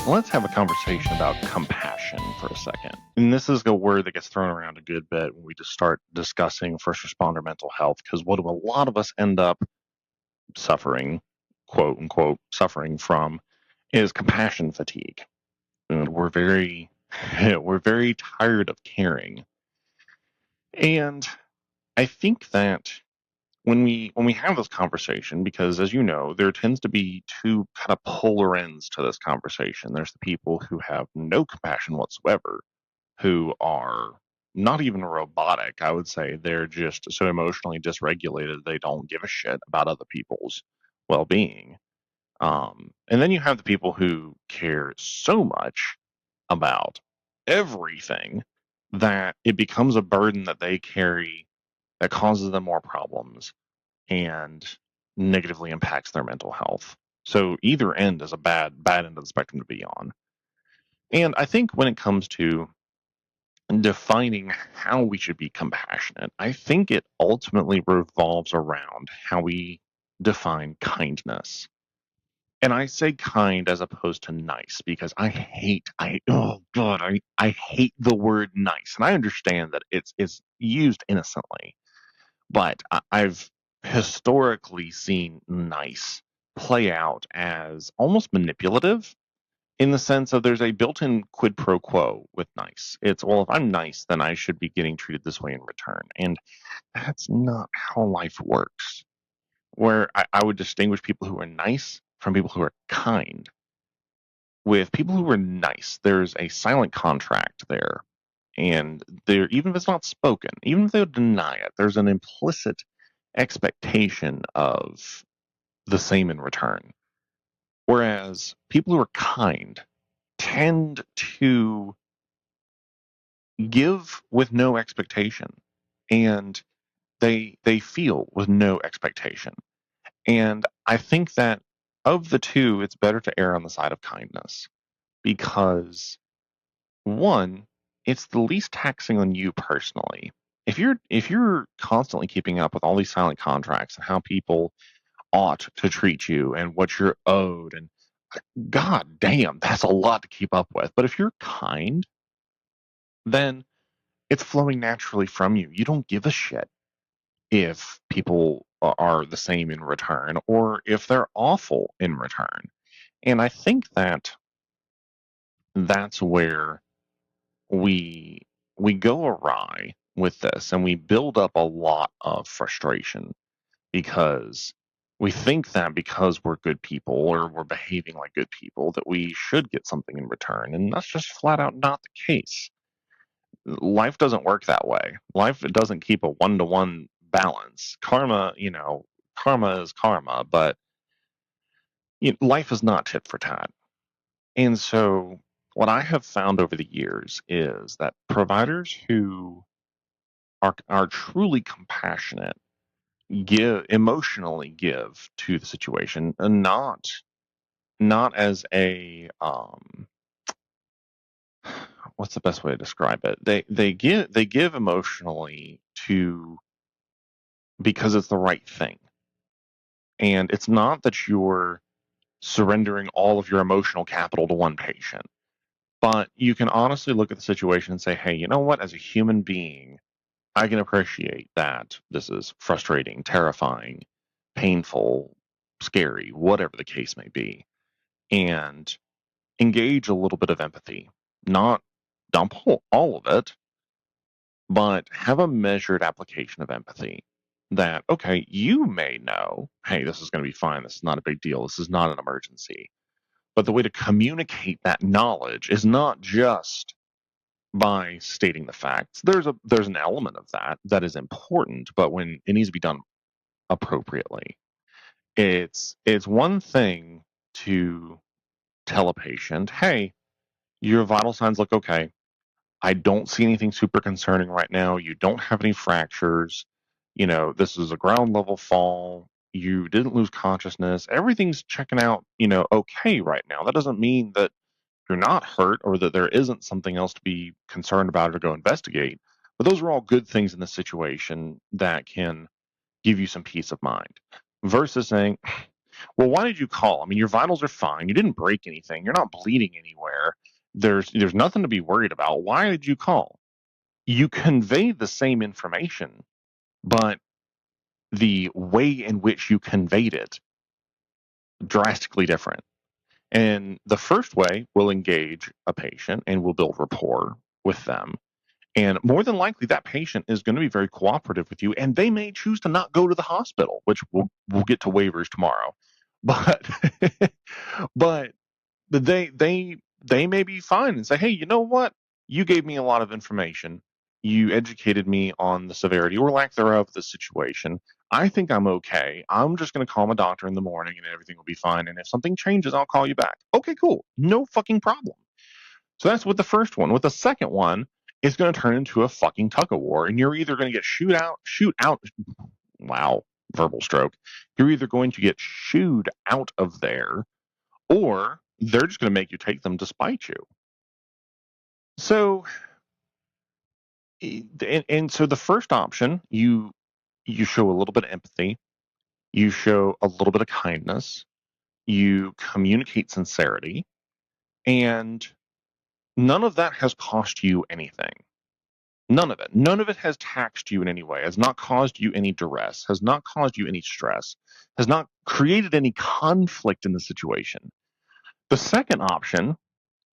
Let's have a conversation about compassion for a second. And this is a word that gets thrown around a good bit when we just start discussing first responder mental health, because what do a lot of us end up suffering, quote unquote, suffering from, is compassion fatigue. And we're very tired of caring. And I think that when we have this conversation, because as you know, there tends to be two kind of polar ends to this conversation. There's the people who have no compassion whatsoever, who are not even robotic. I would say they're just so emotionally dysregulated they don't give a shit about other people's well-being. And then you have the people who care so much about everything that it becomes a burden that they carry that causes them more problems and negatively impacts their mental health. So either end is a bad end of the spectrum to be on. And I think when it comes to defining how we should be compassionate, I think it ultimately revolves around how we define kindness. And I say kind as opposed to nice because I hate the word nice. And I understand that it's used innocently, but I've historically seen nice play out as almost manipulative in the sense of there's a built-in quid pro quo with nice. It's, well, if I'm nice, then I should be getting treated this way in return. And that's not how life works. Where I would distinguish people who are nice from people who are kind. With people who are nice, there's a silent contract there. And there, even if it's not spoken, even if they would deny it, there's an implicit expectation of the same in return. Whereas people who are kind tend to give with no expectation, and they feel with no expectation. And I think that of the two, it's better to err on the side of kindness because one, it's the least taxing on you personally. If you're constantly keeping up with all these silent contracts and how people ought to treat you and what you're owed, and god damn, that's a lot to keep up with. But if you're kind, then it's flowing naturally from you. You don't give a shit if people are the same in return or if they're awful in return. And I think that that's where we go awry with this, and we build up a lot of frustration because we think that because we're good people or we're behaving like good people that we should get something in return, and that's just flat out not the case. Life doesn't work that way. Life doesn't keep a one-to-one balance. Karma is karma, but life is not tit for tat. And so what I have found over the years is that providers who are truly compassionate emotionally give to the situation, and not as a what's the best way to describe it? They give emotionally to because it's the right thing. And it's not that you're surrendering all of your emotional capital to one patient, but you can honestly look at the situation and say, hey, you know what? As a human being, I can appreciate that this is frustrating, terrifying, painful, scary, whatever the case may be, and engage a little bit of empathy. Not dump all of it, but have a measured application of empathy. That, okay, you may know, hey, this is going to be fine. This is not a big deal. This is not an emergency. But the way to communicate that knowledge is not just by stating the facts. There's an element of that is important, but when it needs to be done appropriately. It's one thing to tell a patient, hey, your vital signs look okay. I don't see anything super concerning right now. You don't have any fractures. This is a ground level fall. You didn't lose consciousness. Everything's checking out, okay right now. That doesn't mean that you're not hurt or that there isn't something else to be concerned about or go investigate. But those are all good things in this situation that can give you some peace of mind versus saying, Well, why did you call? I mean, your vitals are fine. You didn't break anything. You're not bleeding anywhere. There's nothing to be worried about. Why did you call? You convey the same information, but the way in which you conveyed it drastically different. And the first way will engage a patient and will build rapport with them. And more than likely, that patient is going to be very cooperative with you, and they may choose to not go to the hospital, which we'll get to waivers tomorrow. But but they may be fine and say, hey, you know what? You gave me a lot of information. You educated me on the severity or lack thereof of the situation. I think I'm okay. I'm just going to call my doctor in the morning and everything will be fine. And if something changes, I'll call you back. Okay, cool. No fucking problem. So that's with the first one. With the second one, it's going to turn into a fucking tug of war. And you're either going to get shoot out. Wow, verbal stroke. You're either going to get shooed out of there or they're just going to make you take them despite you. So, and so the first option, you show a little bit of empathy, you show a little bit of kindness, you communicate sincerity, and none of that has cost you anything. None of it. None of it has taxed you in any way, has not caused you any duress, has not caused you any stress, has not created any conflict in the situation. The second option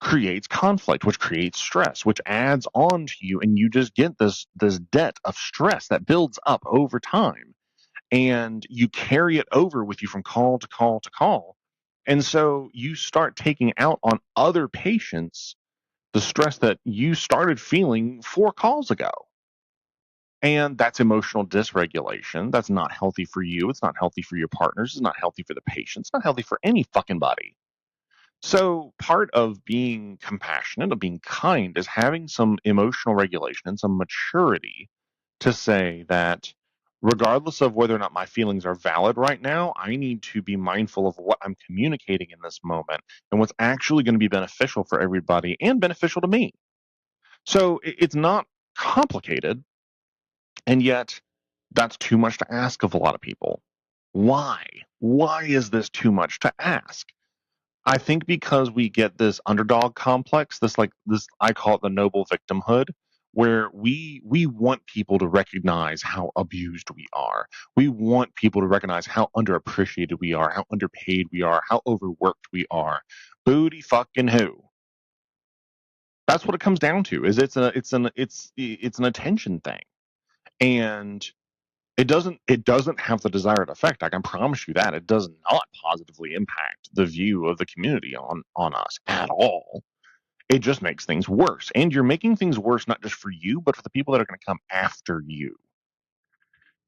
creates conflict, which creates stress, which adds on to you, and you just get this debt of stress that builds up over time, and you carry it over with you from call to call to call, and so you start taking out on other patients the stress that you started feeling 4 calls ago. And that's emotional dysregulation. That's not healthy for you. It's not healthy for your partners. It's not healthy for the patient. It's not healthy for any fucking body. So part of being compassionate, of being kind, is having some emotional regulation and some maturity to say that regardless of whether or not my feelings are valid right now, I need to be mindful of what I'm communicating in this moment and what's actually going to be beneficial for everybody and beneficial to me. So it's not complicated, and yet that's too much to ask of a lot of people. Why? Why is this too much to ask? I think because we get this underdog complex, this I call it the noble victimhood, where we want people to recognize how abused we are. We want people to recognize how underappreciated we are, how underpaid we are, how overworked we are. Booty fucking who? That's what it comes down to. Is it's an attention thing. And it doesn't have the desired effect. I can promise you that. It does not positively impact the view of the community on us at all. It just makes things worse. And you're making things worse not just for you, but for the people that are going to come after you.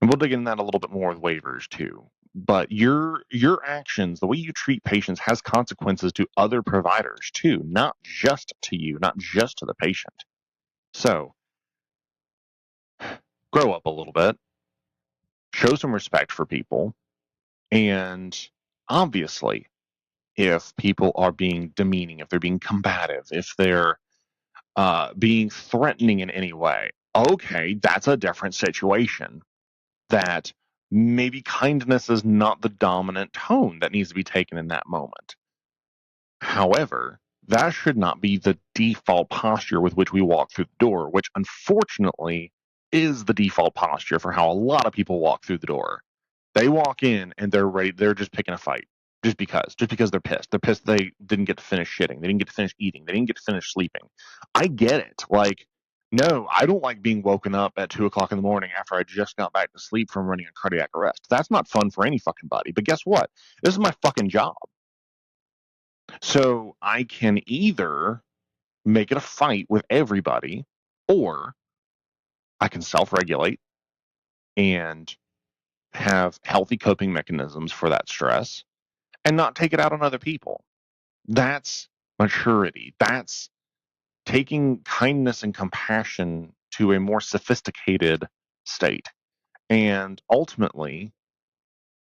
And we'll dig into that a little bit more with waivers too. But your actions, the way you treat patients has consequences to other providers too, not just to you, not just to the patient. So grow up a little bit, show some respect for people, and obviously, if people are being demeaning, if they're being combative, if they're being threatening in any way, okay, that's a different situation. That maybe kindness is not the dominant tone that needs to be taken in that moment. However, that should not be the default posture with which we walk through the door, which unfortunately is the default posture for how a lot of people walk through the door. They walk in and they're ready. They're just picking a fight just because they're pissed. They're pissed they didn't get to finish shitting. They didn't get to finish eating. They didn't get to finish sleeping. I get it. Like, no, I don't like being woken up at 2 o'clock in the morning after I just got back to sleep from running a cardiac arrest. That's not fun for any fucking body. But guess what? This is my fucking job. So I can either make it a fight with everybody, or I can self-regulate and have healthy coping mechanisms for that stress and not take it out on other people. That's maturity. That's taking kindness and compassion to a more sophisticated state. And ultimately,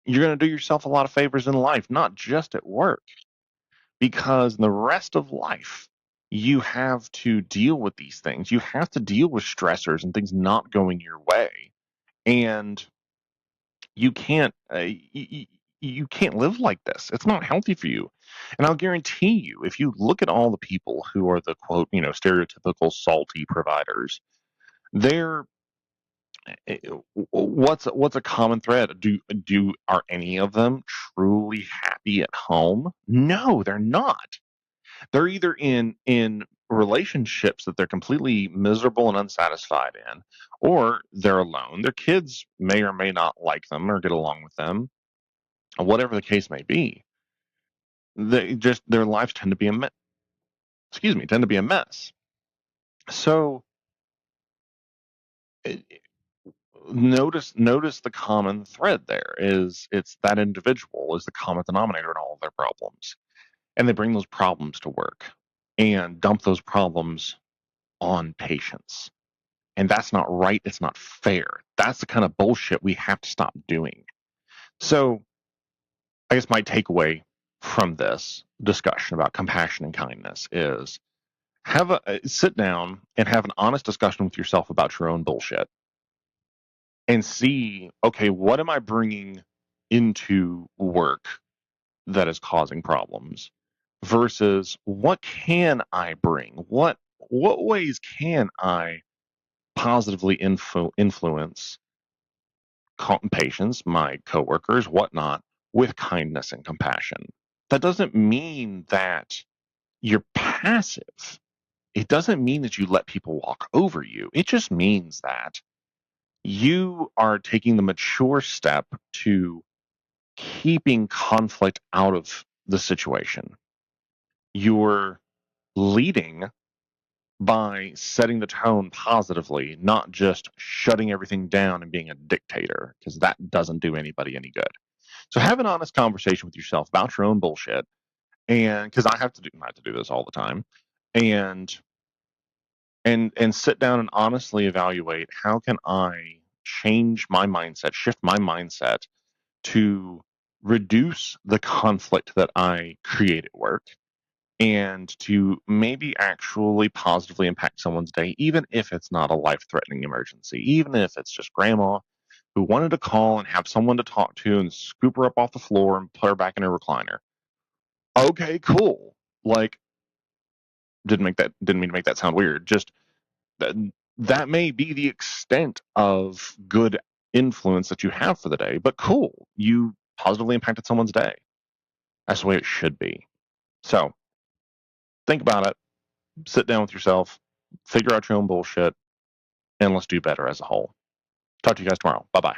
you're going to do yourself a lot of favors in life, not just at work, because in the rest of life, you have to deal with these things. You have to deal with stressors and things not going your way. And you can't you can't live like this. It's not healthy for you. And I'll guarantee you, if you look at all the people who are the quote, stereotypical salty providers, they're what's a common thread? Are any of them truly happy at home? No, they're not. They're either in relationships that they're completely miserable and unsatisfied in, or they're alone. Their kids may or may not like them or get along with them, whatever the case may be. Their lives tend to be a mess. So notice the common thread there is it's that individual is the common denominator in all of their problems, and they bring those problems to work and dump those problems on patients. And that's not right. It's not fair. That's the kind of bullshit we have to stop doing. So I guess my takeaway from this discussion about compassion and kindness is sit down and have an honest discussion with yourself about your own bullshit and see, okay, what am I bringing into work that is causing problems versus what can I bring? What ways can I positively influence patients, my coworkers, whatnot, with kindness and compassion? That doesn't mean that you're passive. It doesn't mean that you let people walk over you. It just means that you are taking the mature step to keeping conflict out of the situation. You're leading by setting the tone positively, not just shutting everything down and being a dictator, because that doesn't do anybody any good. So have an honest conversation with yourself about your own bullshit, and because I have to do this all the time, and sit down and honestly evaluate how can I change my mindset, shift my mindset to reduce the conflict that I create at work and to maybe actually positively impact someone's day, even if it's not a life-threatening emergency, even if it's just grandma who wanted to call and have someone to talk to and scoop her up off the floor and put her back in her recliner. Okay, cool. Like, didn't mean to make that sound weird. Just that may be the extent of good influence that you have for the day, but cool. You positively impacted someone's day. That's the way it should be. So think about it, sit down with yourself, figure out your own bullshit, and let's do better as a whole. Talk to you guys tomorrow. Bye bye.